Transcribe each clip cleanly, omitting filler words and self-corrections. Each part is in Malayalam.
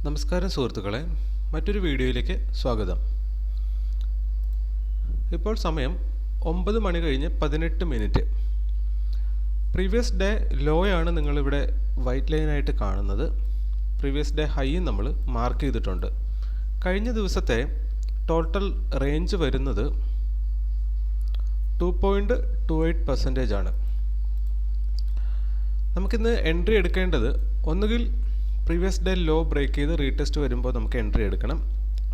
നമസ്കാരം സുഹൃത്തുക്കളെ, മറ്റൊരു വീഡിയോയിലേക്ക് സ്വാഗതം. ഇപ്പോൾ സമയം 9 മണി കഴിഞ്ഞ് 18 മിനിറ്റ്. പ്രീവിയസ് ഡേ ലോയാണ് നിങ്ങളിവിടെ വൈറ്റ് ലൈനായിട്ട് കാണുന്നത്. പ്രീവിയസ് ഡേ ഹൈയും നമ്മൾ മാർക്ക് ചെയ്തിട്ടുണ്ട്. കഴിഞ്ഞ ദിവസത്തെ ടോട്ടൽ റേഞ്ച് വരുന്നത് 2.28% ആണ്. നമുക്കിന്ന് എൻട്രി എടുക്കേണ്ടത് ഒന്നുകിൽ പ്രീവിയസ് ഡേ ലോ ബ്രേക്ക് ചെയ്ത് റീടെസ്റ്റ് വരുമ്പോൾ നമുക്ക് എൻട്രി എടുക്കണം.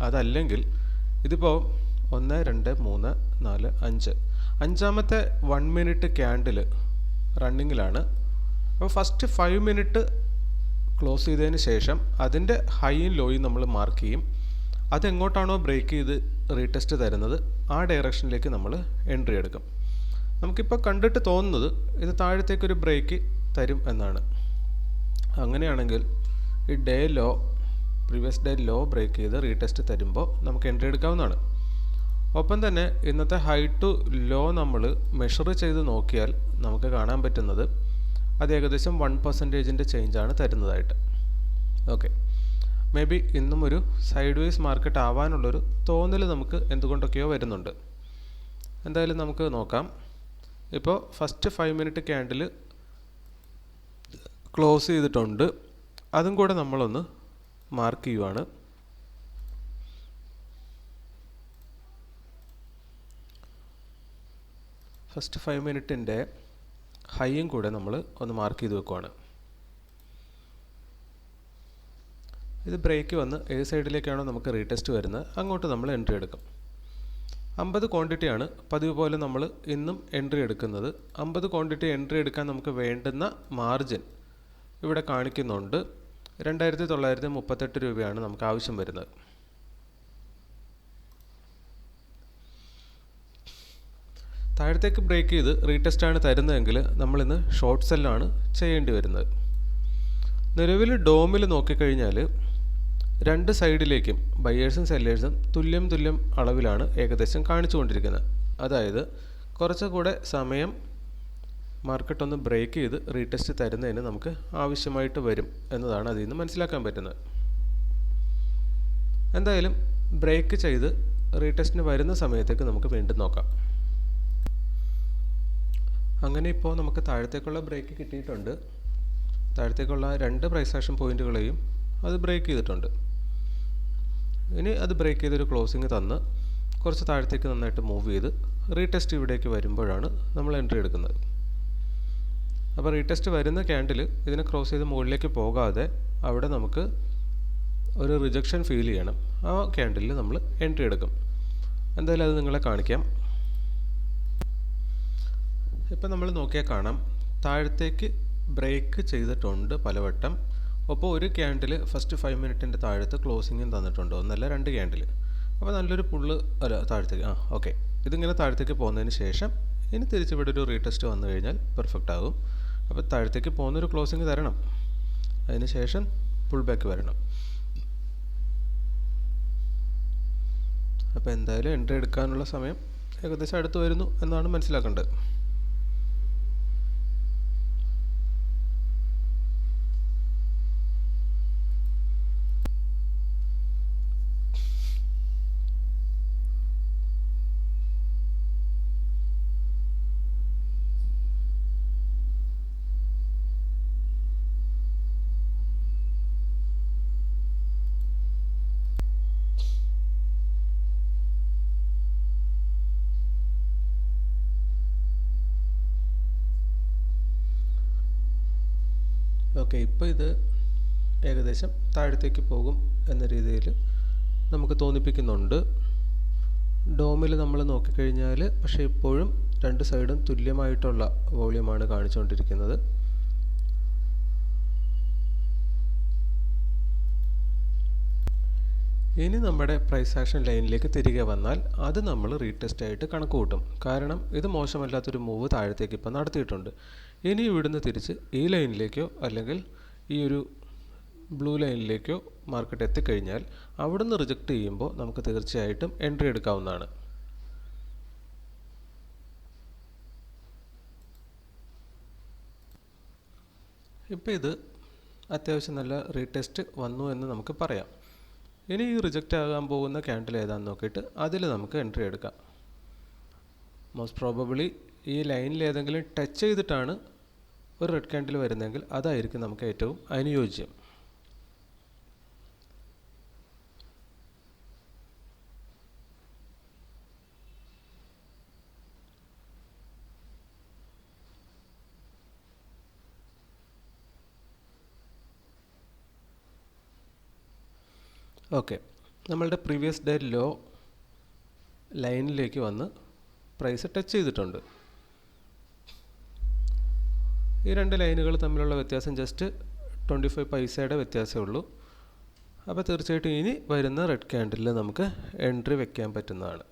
അതല്ലെങ്കിൽ ഇതിപ്പോൾ 1, 2, 3, 4, 5 അഞ്ചാമത്തെ 1 മിനിറ്റ് ക്യാൻഡിൽ റണ്ണിങ്ങിലാണ്. അപ്പോൾ ഫസ്റ്റ് 5 മിനിറ്റ് ക്ലോസ് ചെയ്തതിന് ശേഷം അതിൻ്റെ ഹൈയും ലോയും നമ്മൾ മാർക്ക് ചെയ്യും. അതെങ്ങോട്ടാണോ ബ്രേക്ക് ചെയ്ത് റീടെസ്റ്റ് തരുന്നത് ആ ഡയറക്ഷനിലേക്ക് നമ്മൾ എൻട്രി എടുക്കും. നമുക്കിപ്പോൾ കണ്ടിട്ട് തോന്നുന്നത് ഇത് താഴത്തേക്കൊരു ബ്രേക്ക് തരും എന്നാണ്. അങ്ങനെയാണെങ്കിൽ ഈ day low previous day low break ചെയ്ത് റീടെസ്റ്റ് തരുമ്പോൾ നമുക്ക് എൻട്രി എടുക്കാവുന്നതാണ്. ഒപ്പം തന്നെ ഇന്നത്തെ ഹൈ ടു ലോ നമ്മൾ മെഷർ ചെയ്ത് നോക്കിയാൽ നമുക്ക് കാണാൻ പറ്റുന്നത് അത് ഏകദേശം 1% ചേഞ്ചാണ് തരുന്നതായിട്ട്. ഓക്കെ, മേ ബി ഇന്നും ഒരു സൈഡ് വേസ് മാർക്കറ്റ് ആവാനുള്ളൊരു തോന്നൽ നമുക്ക് എന്തുകൊണ്ടൊക്കെയോ വരുന്നുണ്ട്. എന്തായാലും നമുക്ക് നോക്കാം. ഇപ്പോൾ ഫസ്റ്റ് 5 മിനിറ്റ് ക്യാൻഡിൽ ക്ലോസ് ചെയ്തിട്ടുണ്ട്. അതും കൂടെ നമ്മളൊന്ന് മാർക്ക് ചെയ്യുവാണ്. ഫസ്റ്റ് 5 മിനിറ്റിൻ്റെ ഹൈയും കൂടെ നമ്മൾ ഒന്ന് മാർക്ക് ചെയ്ത് വെക്കുവാണ്. ഇത് ബ്രേക്ക് വന്ന് ഏത് സൈഡിലേക്കാണോ നമുക്ക് റീടെസ്റ്റ് വരുന്നത് അങ്ങോട്ട് നമ്മൾ എൻട്രി എടുക്കും. 50 ക്വാണ്ടിറ്റിയാണ് പതിവ് പോലെ നമ്മൾ ഇന്നും എൻട്രി എടുക്കുന്നത്. 50 ക്വാണ്ടിറ്റി എൻട്രി എടുക്കാൻ നമുക്ക് വേണ്ടുന്ന മാർജിൻ ഇവിടെ കാണിക്കുന്നുണ്ട്. 2938 രൂപയാണ് നമുക്ക് ആവശ്യം വരുന്നത്. താഴത്തേക്ക് ബ്രേക്ക് ചെയ്ത് റീടെസ്റ്റാണ് തരുന്നതെങ്കിൽ നമ്മളിന്ന് ഷോർട്ട് സെല്ലാണ് ചെയ്യേണ്ടി വരുന്നത്. നിലവിൽ ഡോമിൽ നോക്കിക്കഴിഞ്ഞാൽ രണ്ട് സൈഡിലേക്കും ബയേഴ്സും സെല്ലേഴ്സും തുല്യം അളവിലാണ് ഏകദേശം കാണിച്ചുകൊണ്ടിരിക്കുന്നത്. അതായത് കുറച്ചുകൂടെ സമയം മാർക്കറ്റ് ഒന്ന് ബ്രേക്ക് ചെയ്ത് റീടെസ്റ്റ് തരുന്നതിന് നമുക്ക് ആവശ്യമായിട്ട് വരും എന്നതാണ് അതിൽ നിന്ന് മനസ്സിലാക്കാൻ പറ്റുന്നത്. എന്തായാലും ബ്രേക്ക് ചെയ്ത് റീടെസ്റ്റിന് വരുന്ന സമയത്തേക്ക് നമുക്ക് വീണ്ടും നോക്കാം. അങ്ങനെ ഇപ്പോൾ നമുക്ക് താഴത്തേക്കുള്ള ബ്രേക്ക് കിട്ടിയിട്ടുണ്ട്. താഴത്തേക്കുള്ള 2 പ്രൈസ് ആക്ഷൻ പോയിന്റുകളെയും അത് ബ്രേക്ക് ചെയ്തിട്ടുണ്ട്. ഇനി അത് ബ്രേക്ക് ചെയ്തൊരു ക്ലോസിങ് തന്ന് കുറച്ച് താഴത്തേക്ക് നന്നായിട്ട് മൂവ് ചെയ്ത് റീടെസ്റ്റ് ഇവിടേക്ക് വരുമ്പോഴാണ് നമ്മൾ എൻട്രി എടുക്കുന്നത്. അപ്പോൾ റീടെസ്റ്റ് വരുന്ന ക്യാൻഡിൽ ഇതിനെ ക്രോസ് ചെയ്ത് മുകളിലേക്ക് പോകാതെ അവിടെ നമുക്ക് ഒരു റിജക്ഷൻ ഫീൽ ചെയ്യണം. ആ ക്യാൻഡിലിൽ നമ്മൾ എൻട്രി എടുക്കും. എന്തായാലും അത് നിങ്ങളെ കാണിക്കാം. ഇപ്പം നമ്മൾ നോക്കിയാൽ കാണാം താഴത്തേക്ക് ബ്രേക്ക് ചെയ്തിട്ടുണ്ട് പലവട്ടം. അപ്പോൾ ഒരു ക്യാൻഡിൽ ഫസ്റ്റ് 5 മിനിറ്റിൻ്റെ താഴത്ത് ക്ലോസിങ്ങും തന്നിട്ടുണ്ട്. 1 അല്ല 2 ക്യാൻഡിൽ. അപ്പോൾ നല്ലൊരു പുള്ള് താഴത്തേക്ക് ഓക്കെ. ഇതിങ്ങനെ താഴത്തേക്ക് പോകുന്നതിന് ശേഷം ഇനി തിരിച്ചിവിടെ ഒരു റീടെസ്റ്റ് വന്നു കഴിഞ്ഞാൽ പെർഫെക്റ്റ് ആകും. അപ്പോൾ താഴത്തേക്ക് പോകുന്നൊരു ക്ലോസിങ് തരണം, അതിന് ശേഷം പുൾ ബാക്ക് വരണം. അപ്പോൾ എന്തായാലും എൻട്രി എടുക്കാനുള്ള സമയം ഏകദേശം അടുത്ത് വരുന്നു എന്നാണ് മനസ്സിലാക്കേണ്ടത്. ഓക്കെ, ഇപ്പോൾ ഇത് ഏകദേശം താഴത്തേക്ക് പോകും എന്ന രീതിയിൽ നമുക്ക് തോന്നിപ്പിക്കുന്നുണ്ട്. ഡോമിൽ നമ്മൾ നോക്കിക്കഴിഞ്ഞാൽ പക്ഷേ ഇപ്പോഴും 2 സൈഡും തുല്യമായിട്ടുള്ള വോളിയമാണ് കാണിച്ചുകൊണ്ടിരിക്കുന്നത്. ഇനി നമ്മുടെ പ്രൈസ് ആക്ഷൻ ലൈനിലേക്ക് തിരികെ വന്നാൽ അത് നമ്മൾ റീടെസ്റ്റ് ആയിട്ട് കണക്ക് കൂട്ടും. കാരണം ഇത് മോശമല്ലാത്തൊരു മൂവ് താഴത്തേക്ക് ഇപ്പം നടത്തിയിട്ടുണ്ട്. ഇനി ഇവിടുന്ന് തിരിച്ച് ഈ ലൈനിലേക്കോ അല്ലെങ്കിൽ ഈ ഒരു ബ്ലൂ ലൈനിലേക്കോ മാർക്കറ്റ് എത്തിക്കഴിഞ്ഞാൽ അവിടുന്ന് റിജക്റ്റ് ചെയ്യുമ്പോൾ നമുക്ക് തീർച്ചയായിട്ടും എൻട്രി എടുക്കാവുന്നതാണ്. ഇപ്പോൾ ഇത് അത്യാവശ്യം നല്ല റീടെസ്റ്റ് വന്നു എന്ന് നമുക്ക് പറയാം. ഇനി ഈ റിജക്റ്റ് ആകാൻ പോകുന്ന ക്യാൻഡിൽ ഏതാണെന്ന് നോക്കിയിട്ട് അതിൽ നമുക്ക് എൻട്രി എടുക്കാം. മോസ്റ്റ് പ്രോബബിളി ഈ ലൈനിൽ ഏതെങ്കിലും ടച്ച് ചെയ്തിട്ടാണ് ഒരു റെഡ് ക്യാൻഡിൽ വരുന്നതെങ്കിൽ അതായിരിക്കും നമുക്ക് ഏറ്റവും അനുയോജ്യം. ഓക്കെ, നമ്മളുടെ പ്രീവിയസ് ഡേ ലോ ലൈനിലേക്ക് വന്ന് പ്രൈസ് ടച്ച് ചെയ്തിട്ടുണ്ട്. ഈ രണ്ട് ലൈനുകൾ തമ്മിലുള്ള വ്യത്യാസം ജസ്റ്റ് 25 പൈസയുടെ വ്യത്യാസമേ ഉള്ളൂ. അപ്പോൾ തീർച്ചയായിട്ടും ഇനി വരുന്ന റെഡ് ക്യാൻഡിലിൽ നമുക്ക് എൻട്രി വെക്കാൻ പറ്റുന്നതാണ്.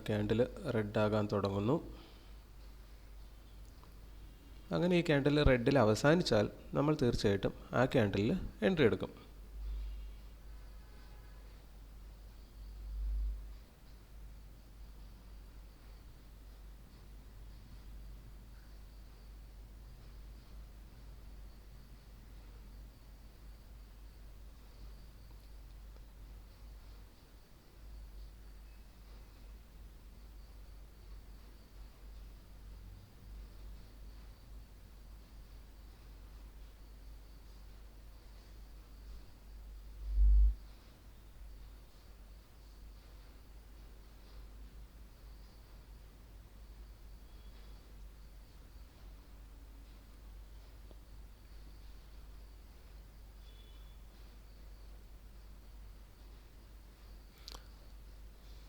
ക്യാൻഡിൽ റെഡ് ആകാൻ തുടങ്ങുന്നു. അങ്ങനെ ഈ ക്യാൻഡിൽ റെഡിൽ അവസാനിച്ചാൽ നമ്മൾ തീർച്ചയായിട്ടും ആ ക്യാൻഡിലിൽ എൻട്രി എടുക്കും.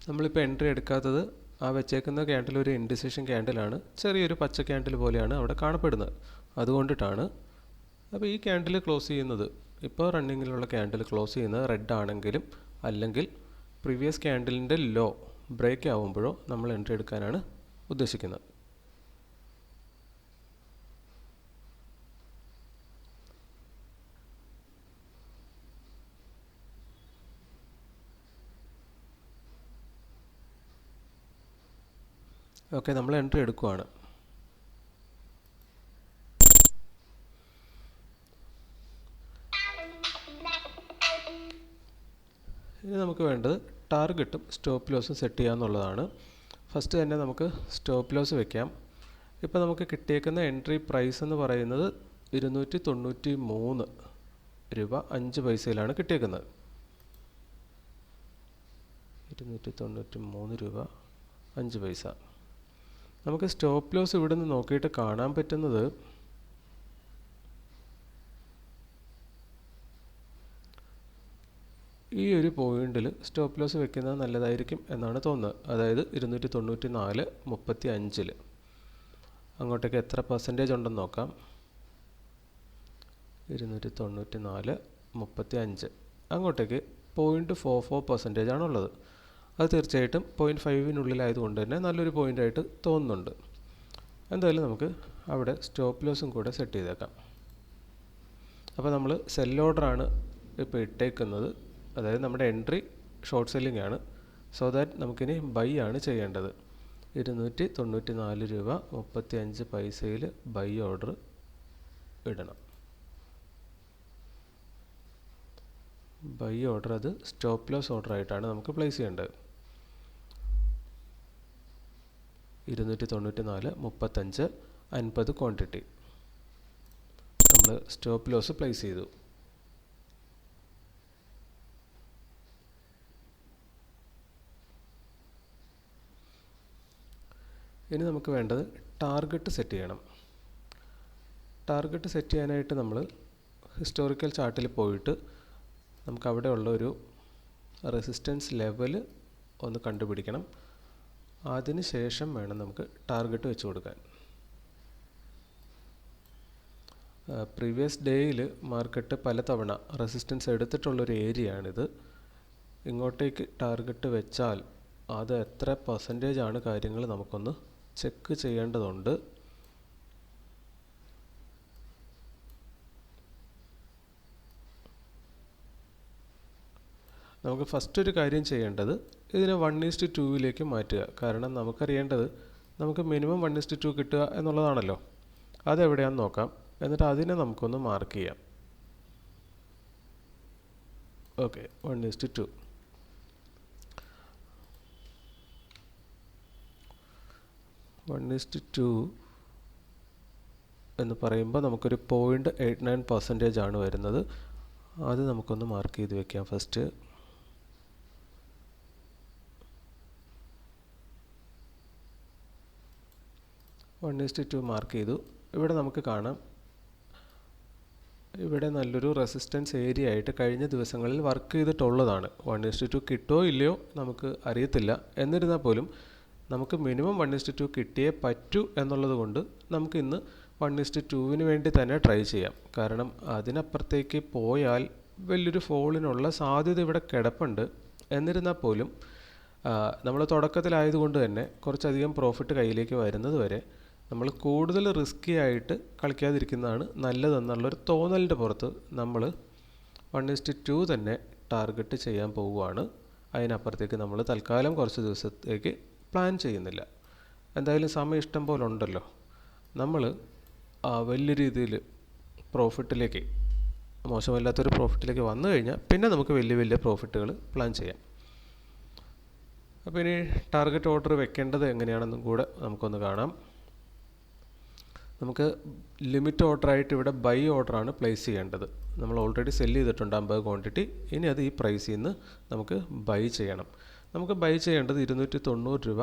നമ്മളിപ്പോൾ എൻട്രി എടുക്കാത്തത് ആ വെച്ചേക്കുന്ന ക്യാൻഡിൽ ഒരു ഇൻഡിസിഷൻ ക്യാൻഡിലാണ്, ചെറിയൊരു പച്ച ക്യാൻഡിൽ പോലെയാണ് അവിടെ കാണപ്പെടുന്നത്, അതുകൊണ്ടിട്ടാണ്. അപ്പോൾ ഈ ക്യാൻഡിൽ ക്ലോസ് ചെയ്യുന്നത്, ഇപ്പോൾ റണ്ണിങ്ങിലുള്ള ക്യാൻഡിൽ ക്ലോസ് ചെയ്യുന്നത് റെഡ് ആണെങ്കിലും അല്ലെങ്കിൽ പ്രീവിയസ് ക്യാൻഡിലിൻ്റെ ലോ ബ്രേക്ക് ആവുമ്പോഴോ നമ്മൾ എൻട്രി എടുക്കാനാണ് ഉദ്ദേശിക്കുന്നത്. ഓക്കെ, നമ്മൾ എൻട്രി എടുക്കുവാണ്. ഇനി നമുക്ക് വേണ്ടത് ടാർഗറ്റും സ്റ്റോപ്പ് ലോസും സെറ്റ് ചെയ്യാന്നുള്ളതാണ്. ഫസ്റ്റ് തന്നെ നമുക്ക് സ്റ്റോപ്പ് ലോസ് വെക്കാം. ഇപ്പോൾ നമുക്ക് കിട്ടിയേക്കുന്ന എൻട്രി പ്രൈസ് എന്ന് പറയുന്നത് 293 രൂപ 5 പൈസയിലാണ് കിട്ടിയേക്കുന്നത്. 293 രൂപ 5 പൈസ. നമുക്ക് സ്റ്റോപ്പ് ലോസ് ഇവിടെ നിന്ന് നോക്കിയിട്ട് കാണാൻ പറ്റുന്നത് ഈ ഒരു പോയിന്റിൽ സ്റ്റോപ്പ് ലോസ് വെക്കുന്നത് നല്ലതായിരിക്കും എന്നാണ് തോന്നുന്നത്. അതായത് 294.35 അങ്ങോട്ടേക്ക് എത്ര പെർസെൻറ്റേജ് ഉണ്ടെന്ന് നോക്കാം. 294.35 അങ്ങോട്ടേക്ക് 0.44% ആണുള്ളത്. അത് തീർച്ചയായിട്ടും 0.5-നുള്ളിലായതുകൊണ്ട് തന്നെ നല്ലൊരു പോയിൻ്റായിട്ട് തോന്നുന്നുണ്ട്. എന്തായാലും നമുക്ക് അവിടെ സ്റ്റോപ്പ് ലോസും കൂടെ സെറ്റ് ചെയ്തേക്കാം. അപ്പോൾ നമ്മൾ സെൽ ഓർഡറാണ് ഇപ്പോൾ ഇട്ടേക്കുന്നത്, അതായത് നമ്മുടെ എൻട്രി ഷോർട്ട് സെല്ലിംഗ് ആണ്. സോ ദാറ്റ് നമുക്കിനി ബൈ ആണ് ചെയ്യേണ്ടത്. 294 രൂപ 35 പൈസയിൽ ബൈ ഓർഡർ ഇടണം. ബൈ ഓർഡർ അത് സ്റ്റോപ്പ് ലോസ് ഓർഡർ ആയിട്ടാണ് നമുക്ക് പ്ലേസ് ചെയ്യേണ്ടത്. 294.35 50 ക്വാണ്ടിറ്റി നമ്മൾ സ്റ്റോപ്പ് ലോസ് പ്ലേസ് ചെയ്തു. ഇനി നമുക്ക് വേണ്ടത് ടാർഗറ്റ് സെറ്റ് ചെയ്യണം. ടാർഗറ്റ് സെറ്റ് ചെയ്യാനായിട്ട് നമ്മൾ ഹിസ്റ്റോറിക്കൽ ചാർട്ടിൽ പോയിട്ട് നമുക്ക് അവിടെ ഉള്ള ഒരു റെസിസ്റ്റൻസ് ലെവൽ ഒന്ന് കണ്ടുപിടിക്കണം. അതിന് ശേഷം വേണം നമുക്ക് ടാർഗറ്റ് വെച്ച് കൊടുക്കാൻ. പ്രീവിയസ് ഡേയിൽ മാർക്കറ്റ് പലതവണ റെസിസ്റ്റൻസ് എടുത്തിട്ടുള്ളൊരു ഏരിയയാണിത്. ഇങ്ങോട്ടേക്ക് ടാർഗറ്റ് വെച്ചാൽ അത് എത്ര പെർസെൻറ്റേജ് ആണ് കാര്യങ്ങൾ നമുക്കൊന്ന് ചെക്ക് ചെയ്യേണ്ടതുണ്ട്. നമുക്ക് ഫസ്റ്റ് ഒരു കാര്യം ചെയ്യേണ്ടത് ഇതിനെ 1:2 മാറ്റുക. കാരണം നമുക്കറിയേണ്ടത് നമുക്ക് മിനിമം 1:2 കിട്ടുക എന്നുള്ളതാണല്ലോ. അതെവിടെയാണെന്ന് നോക്കാം. എന്നിട്ട് അതിനെ നമുക്കൊന്ന് മാർക്ക് ചെയ്യാം. ഓക്കെ, 1:2. 1:2 എന്ന് പറയുമ്പോൾ നമുക്കൊരു 0.89% ആണ് വരുന്നത്. അത് നമുക്കൊന്ന് മാർക്ക് ചെയ്ത് വെക്കാം. ഫസ്റ്റ് 1:2 മാർക്ക് ചെയ്തു. ഇവിടെ നമുക്ക് കാണാം, ഇവിടെ നല്ലൊരു റെസിസ്റ്റൻസ് ഏരിയ ആയിട്ട് കഴിഞ്ഞ ദിവസങ്ങളിൽ വർക്ക് ചെയ്തിട്ടുള്ളതാണ്. 1:2 കിട്ടുമോ ഇല്ലയോ നമുക്ക് അറിയത്തില്ല. എന്നിരുന്നാൽ പോലും നമുക്ക് മിനിമം 1:2 കിട്ടിയേ പറ്റൂ എന്നുള്ളത് കൊണ്ട് നമുക്ക് ഇന്ന് 1:2 വേണ്ടി തന്നെ ട്രൈ ചെയ്യാം. കാരണം അതിനപ്പുറത്തേക്ക് പോയാൽ വലിയൊരു ഫോളിനുള്ള സാധ്യത ഇവിടെ കിടപ്പുണ്ട്. എന്നിരുന്നാൽ പോലും നമ്മൾ തുടക്കത്തിലായതുകൊണ്ട് തന്നെ കുറച്ചധികം പ്രോഫിറ്റ് കയ്യിലേക്ക് വരുന്നത് വരെ നമ്മൾ കൂടുതൽ റിസ്കി ആയിട്ട് കളിക്കാതിരിക്കുന്നതാണ് നല്ലതെന്നുള്ളൊരു തോന്നലിൻ്റെ പുറത്ത് നമ്മൾ 1:2 തന്നെ ടാർഗറ്റ് ചെയ്യാൻ പോവുകയാണ്. അതിനപ്പുറത്തേക്ക് നമ്മൾ തൽക്കാലം കുറച്ച് ദിവസത്തേക്ക് പ്ലാൻ ചെയ്യുന്നില്ല. എന്തായാലും സമയം ഇഷ്ടം പോലെ ഉണ്ടല്ലോ. നമ്മൾ വലിയ രീതിയിൽ പ്രോഫിറ്റിലേക്ക്, മോശമല്ലാത്തൊരു പ്രോഫിറ്റിലേക്ക് വന്നു കഴിഞ്ഞാൽ പിന്നെ നമുക്ക് വലിയ വലിയ പ്രോഫിറ്റുകൾ പ്ലാൻ ചെയ്യാം. അപ്പോൾ ഇനി ടാർഗറ്റ് ഓർഡർ വെക്കേണ്ടത് എങ്ങനെയാണെന്നും കൂടെ നമുക്കൊന്ന് കാണാം. നമുക്ക് ലിമിറ്റ് ഓർഡറായിട്ട് ഇവിടെ ബൈ ഓർഡറാണ് പ്ലേസ് ചെയ്യേണ്ടത്. നമ്മൾ ഓൾറെഡി സെല്ല് ചെയ്തിട്ടുണ്ട് 50 ക്വാണ്ടിറ്റി. ഇനി അത് ഈ പ്രൈസിൽ നിന്ന് നമുക്ക് ബൈ ചെയ്യണം. നമുക്ക് ബൈ ചെയ്യേണ്ടത് 290 രൂപ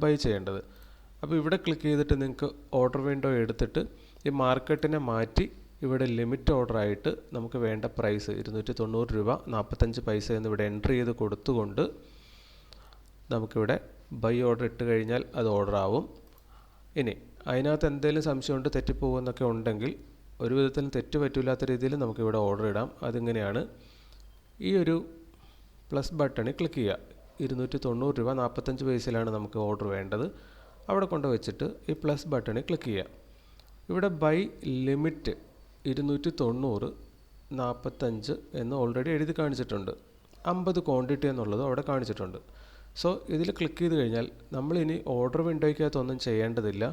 ബൈ ചെയ്യേണ്ടത്. അപ്പോൾ ഇവിടെ ക്ലിക്ക് ചെയ്തിട്ട് നിങ്ങൾക്ക് ഓർഡർ വിൻഡോ എടുത്തിട്ട് ഈ മാർക്കറ്റിനെ മാറ്റി ഇവിടെ ലിമിറ്റ് ഓർഡറായിട്ട് നമുക്ക് വേണ്ട പ്രൈസ് 290 രൂപ 45 എന്നിവിടെ എൻട്രി ചെയ്ത് കൊടുത്തുകൊണ്ട് നമുക്കിവിടെ ബൈ ഓർഡർ ഇട്ട് കഴിഞ്ഞാൽ അത് ഓർഡർ ആവും. ഇനി അതിനകത്ത് എന്തെങ്കിലും സംശയമുണ്ട്, തെറ്റിപ്പോകുമെന്നൊക്കെ ഉണ്ടെങ്കിൽ ഒരു വിധത്തിലും തെറ്റ് പറ്റില്ലാത്ത രീതിയിൽ നമുക്കിവിടെ ഓർഡർ ഇടാം. അതിങ്ങനെയാണ്. ഈ ഒരു പ്ലസ് ബട്ടണിൽ ക്ലിക്ക് ചെയ്യുക. 290 രൂപ 45 നമുക്ക് ഓർഡർ വേണ്ടത്. അവിടെ കൊണ്ട് വെച്ചിട്ട് ഈ പ്ലസ് ബട്ടണിൽ ക്ലിക്ക് ചെയ്യുക. ഇവിടെ ബൈ ലിമിറ്റ് 290.45 എന്ന് ഓൾറെഡി എഴുതി കാണിച്ചിട്ടുണ്ട്. 50 ക്വാണ്ടിറ്റി എന്നുള്ളത് അവിടെ കാണിച്ചിട്ടുണ്ട്. സോ ഇതിൽ ക്ലിക്ക് ചെയ്ത് കഴിഞ്ഞാൽ നമ്മളിനി ഓർഡർ വിൻഡോയ്ക്കകത്തൊന്നും ചെയ്യേണ്ടതില്ല.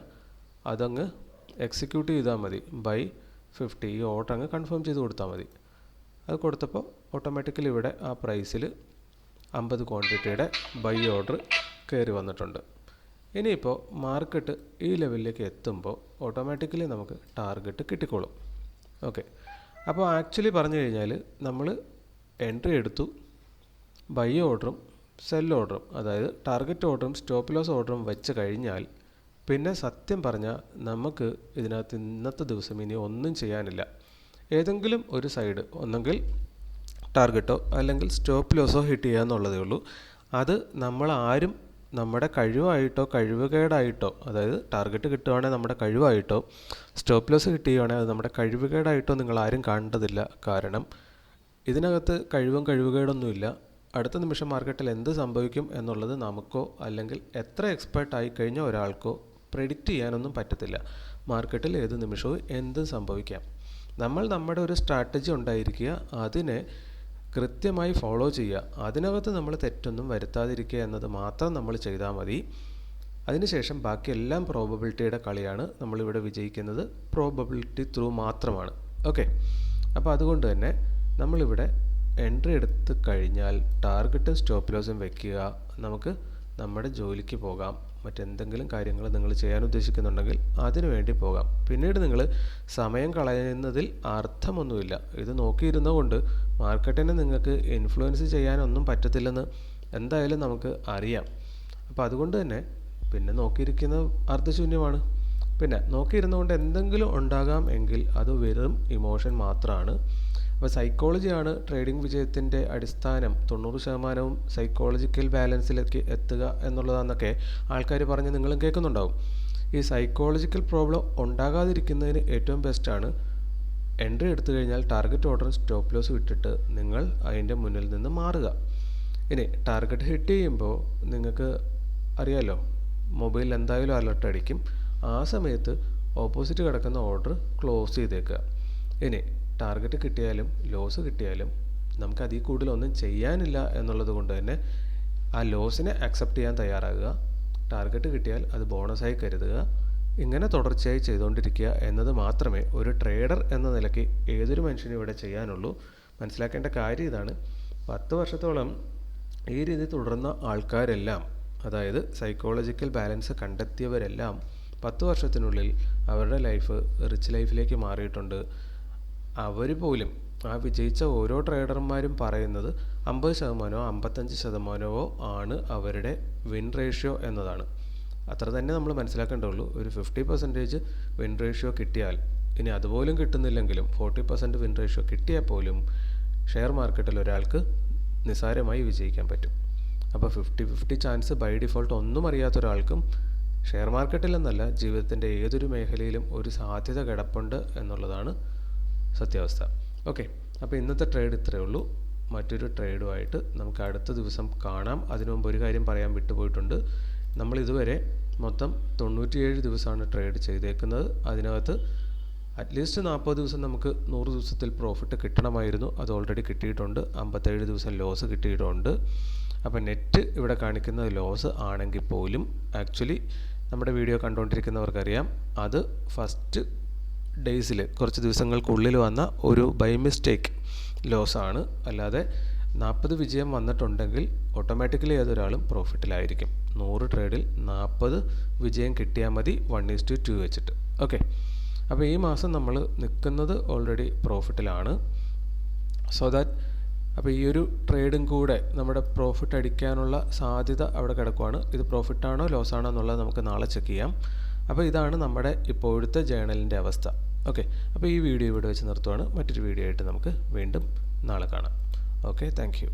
അതങ്ങ് എക്സിക്യൂട്ട് ചെയ്താൽ മതി. ബൈ 50 ഈ ഓർഡർ അങ്ങ് കൺഫേം ചെയ്ത് കൊടുത്താൽ മതി. അത് കൊടുത്തപ്പോൾ ഓട്ടോമാറ്റിക്കലി ഇവിടെ ആ പ്രൈസിൽ 50 ക്വാണ്ടിറ്റിയുടെ ബൈ ഓർഡർ കയറി വന്നിട്ടുണ്ട്. ഇനിയിപ്പോൾ മാർക്കറ്റ് ഈ ലെവലിലേക്ക് എത്തുമ്പോൾ ഓട്ടോമാറ്റിക്കലി നമുക്ക് ടാർഗറ്റ് കിട്ടിക്കോളും. ഓക്കെ, അപ്പോൾ ആക്ച്വലി പറഞ്ഞു കഴിഞ്ഞാൽ നമ്മൾ എൻട്രി എടുത്തു, ബൈ ഓർഡറും സെൽ ഓർഡറും, അതായത് ടാർഗറ്റ് ഓർഡറും സ്റ്റോപ്പ് ലോസ് ഓർഡറും വെച്ച് കഴിഞ്ഞാൽ പിന്നെ സത്യം പറഞ്ഞാൽ നമുക്ക് ഇതിനകത്ത് ഇന്നത്തെ ദിവസം ഇനി ഒന്നും ചെയ്യാനില്ല. ഏതെങ്കിലും ഒരു സൈഡ് ഒന്നെങ്കിൽ ടാർഗറ്റോ അല്ലെങ്കിൽ സ്റ്റോപ്പ് ലോസോ ഹിറ്റ് ചെയ്യുക എന്നുള്ളതേ ഉള്ളൂ. അത് നമ്മളാരും നമ്മുടെ കഴിവായിട്ടോ കഴിവുകേടായിട്ടോ, അതായത് ടാർഗറ്റ് കിട്ടുകയാണെങ്കിൽ നമ്മുടെ കഴിവായിട്ടോ സ്റ്റോപ്പ് ലോസ് കിട്ടുകയാണെങ്കിൽ അത് നമ്മുടെ കഴിവുകേടായിട്ടോ നിങ്ങളാരും കാണേണ്ടതില്ല. കാരണം ഇതിനകത്ത് കഴിവും കഴിവുകേടൊന്നുമില്ല. അടുത്ത നിമിഷം മാർക്കറ്റിൽ എന്ത് സംഭവിക്കും എന്നുള്ളത് നമുക്കോ അല്ലെങ്കിൽ എത്ര എക്സ്പേർട്ടായി കഴിഞ്ഞ ഒരാൾക്കോ പ്രെഡിക്റ്റ് ചെയ്യാനൊന്നും പറ്റത്തില്ല. മാർക്കറ്റിൽ ഏത് നിമിഷവും എന്തും സംഭവിക്കാം. നമ്മൾ നമ്മുടെ ഒരു സ്ട്രാറ്റജി ഉണ്ടായിരിക്കുക, അതിനെ കൃത്യമായി ഫോളോ ചെയ്യുക, അതിനകത്ത് നമ്മൾ തെറ്റൊന്നും വരുത്താതിരിക്കുക എന്നത് മാത്രം നമ്മൾ ചെയ്താൽ മതി. അതിനുശേഷം ബാക്കിയെല്ലാം പ്രോബബിലിറ്റിയുടെ കളിയാണ്. നമ്മളിവിടെ വിജയിക്കുന്നത് പ്രോബബിലിറ്റി ത്രൂ മാത്രമാണ്. ഓക്കെ, അപ്പോൾ അതുകൊണ്ട് തന്നെ നമ്മളിവിടെ എൻട്രി എടുത്ത് കഴിഞ്ഞാൽ ടാർഗറ്റും സ്റ്റോപ്പ് ലോസും വെക്കുക. നമുക്ക് നമ്മുടെ ജോലിക്ക് പോകാം. മറ്റെന്തെങ്കിലും കാര്യങ്ങൾ നിങ്ങൾ ചെയ്യാൻ ഉദ്ദേശിക്കുന്നുണ്ടെങ്കിൽ അതിനു വേണ്ടി പോകാം. പിന്നീട് നിങ്ങൾ സമയം കളയുന്നതിൽ അർത്ഥമൊന്നുമില്ല. ഇത് നോക്കിയിരുന്നതുകൊണ്ട് മാർക്കറ്റിനെ നിങ്ങൾക്ക് ഇൻഫ്ലുവൻസ് ചെയ്യാനൊന്നും പറ്റത്തില്ലെന്ന് എന്തായാലും നമുക്ക് അറിയാം. അപ്പോൾ അതുകൊണ്ട് തന്നെ പിന്നെ നോക്കിയിരിക്കുന്നത് അർത്ഥശൂന്യമാണ്. പിന്നെ നോക്കിയിരുന്നുകൊണ്ട് എന്തെങ്കിലും ഉണ്ടാകാം എങ്കിൽ അത് വെറും ഇമോഷൻ മാത്രമാണ്. അപ്പോൾ സൈക്കോളജിയാണ് ട്രേഡിംഗ് വിജയത്തിൻ്റെ അടിസ്ഥാനം. 90% സൈക്കോളജിക്കൽ ബാലൻസിലേക്ക് എത്തുക എന്നുള്ളതാണെന്നൊക്കെ ആൾക്കാർ പറഞ്ഞ് നിങ്ങളും കേൾക്കുന്നുണ്ടാവും. ഈ സൈക്കോളജിക്കൽ പ്രോബ്ലം ഉണ്ടാകാതിരിക്കുന്നതിന് ഏറ്റവും ബെസ്റ്റാണ് എൻട്രി എടുത്തു കഴിഞ്ഞാൽ ടാർഗറ്റ് ഓർഡറും സ്റ്റോപ്പ് ലോസ് വിട്ടിട്ട് നിങ്ങൾ അതിൻ്റെ മുന്നിൽ നിന്ന് മാറുക. ഇനി ടാർഗറ്റ് ഹിറ്റ് ചെയ്യുമ്പോൾ നിങ്ങൾക്ക് അറിയാമല്ലോ, മൊബൈലിൽ എന്തായാലും അലർട്ട് അടിക്കും. ആ സമയത്ത് ഓപ്പോസിറ്റ് കിടക്കുന്ന ഓർഡർ ക്ലോസ് ചെയ്തേക്കുക. ഇനി ടാർഗറ്റ് കിട്ടിയാലും ലോസ് കിട്ടിയാലും നമുക്ക് അതിൽ കൂടുതലൊന്നും ചെയ്യാനില്ല എന്നുള്ളത് കൊണ്ട് തന്നെ ആ ലോസിനെ അക്സെപ്റ്റ് ചെയ്യാൻ തയ്യാറാകുക. ടാർഗറ്റ് കിട്ടിയാൽ അത് ബോണസായി കരുതുക. ഇങ്ങനെ തുടർച്ചയായി ചെയ്തുകൊണ്ടിരിക്കുക എന്നത് മാത്രമേ ഒരു ട്രേഡർ എന്ന നിലയ്ക്ക് ഏതൊരു മനുഷ്യനും ഇവിടെ ചെയ്യാനുള്ളൂ. മനസ്സിലാക്കേണ്ട കാര്യം ഇതാണ്, 10 വർഷത്തോളം ഈ രീതി തുടർന്ന ആൾക്കാരെല്ലാം, അതായത് സൈക്കോളജിക്കൽ ബാലൻസ് കണ്ടെത്തിയവരെല്ലാം 10 വർഷത്തിനുള്ളിൽ അവരുടെ ലൈഫ് റിച്ച് ലൈഫിലേക്ക് മാറിയിട്ടുണ്ട്. അവർ പോലും ആ വിജയിച്ച ഓരോ ട്രേഡർമാരും പറയുന്നത് 50%, 55% ആണ് അവരുടെ വിൻ റേഷ്യോ എന്നതാണ്. അത്ര തന്നെ നമ്മൾ മനസ്സിലാക്കേണ്ടുള്ളൂ. ഒരു 50% വിൻ റേഷ്യോ കിട്ടിയാൽ, ഇനി അതുപോലും കിട്ടുന്നില്ലെങ്കിലും 40% വിൻ റേഷ്യോ കിട്ടിയാൽ പോലും ഷെയർ മാർക്കറ്റിൽ ഒരാൾക്ക് നിസ്സാരമായി വിജയിക്കാൻ പറ്റും. അപ്പോൾ 50-50 ചാൻസ് ബൈ ഡിഫോൾട്ട് ഒന്നും അറിയാത്ത ഒരാൾക്കും ഷെയർ മാർക്കറ്റിൽ എന്നല്ല ജീവിതത്തിൻ്റെ ഏതൊരു മേഖലയിലും ഒരു സാധ്യത കിടപ്പുണ്ട് എന്നുള്ളതാണ് സത്യാവസ്ഥ. ഓക്കെ, അപ്പോൾ ഇന്നത്തെ ട്രേഡ് ഇത്രയേ ഉള്ളൂ. മറ്റൊരു ട്രേഡുമായിട്ട് നമുക്ക് അടുത്ത ദിവസം കാണാം. അതിനു മുമ്പ് ഒരു കാര്യം പറയാൻ വിട്ടുപോയിട്ടുണ്ട്. നമ്മൾ ഇതുവരെ മൊത്തം 97 ദിവസമാണ് ട്രേഡ് ചെയ്തേക്കുന്നത്. അതിനകത്ത് അറ്റ്ലീസ്റ്റ് 40 ദിവസം നമുക്ക് 100 ദിവസത്തിൽ പ്രോഫിറ്റ് കിട്ടണമായിരുന്നു. അത് ഓൾറെഡി കിട്ടിയിട്ടുണ്ട്. 57 ദിവസം ലോസ് കിട്ടിയിട്ടുണ്ട്. അപ്പോൾ നെറ്റ് ഇവിടെ കാണിക്കുന്ന ലോസ് ആണെങ്കിൽ പോലും ആക്ച്വലി നമ്മുടെ വീഡിയോ കണ്ടുകൊണ്ടിരിക്കുന്നവർക്കറിയാം അത് ഫസ്റ്റ് ഡേയ്സിൽ കുറച്ച് ദിവസങ്ങൾക്കുള്ളിൽ വന്ന ഒരു ബൈ മിസ്റ്റേക്ക് ലോസാണ്. അല്ലാതെ 40 വിജയം വന്നിട്ടുണ്ടെങ്കിൽ ഓട്ടോമാറ്റിക്കലി ഏതൊരാളും പ്രോഫിറ്റിലായിരിക്കും. 100 ട്രേഡിൽ 40 വിജയം കിട്ടിയാൽ മതി 1:2 വെച്ചിട്ട്. ഓക്കെ, അപ്പോൾ ഈ മാസം നമ്മൾ നിൽക്കുന്നത് ഓൾറെഡി പ്രോഫിറ്റിലാണ്. സോ ദാറ്റ് അപ്പോൾ ഈ ഒരു ട്രേഡും കൂടെ നമ്മുടെ പ്രോഫിറ്റ് അടിക്കാനുള്ള സാധ്യത അവിടെ കിടക്കുവാണ്. ഇത് പ്രോഫിറ്റാണോ ലോസാണോ എന്നുള്ളത് നമുക്ക് നാളെ ചെക്ക് ചെയ്യാം. അപ്പോൾ ഇതാണ് നമ്മുടെ ഇപ്പോഴത്തെ ജേണലിൻ്റെ അവസ്ഥ. ഓക്കെ, അപ്പോൾ ഈ വീഡിയോ ഇവിടെ വെച്ച് നിർത്തുവാണ്. മറ്റൊരു വീഡിയോ ആയിട്ട് നമുക്ക് വീണ്ടും നാളെ കാണാം. Okay, thank you.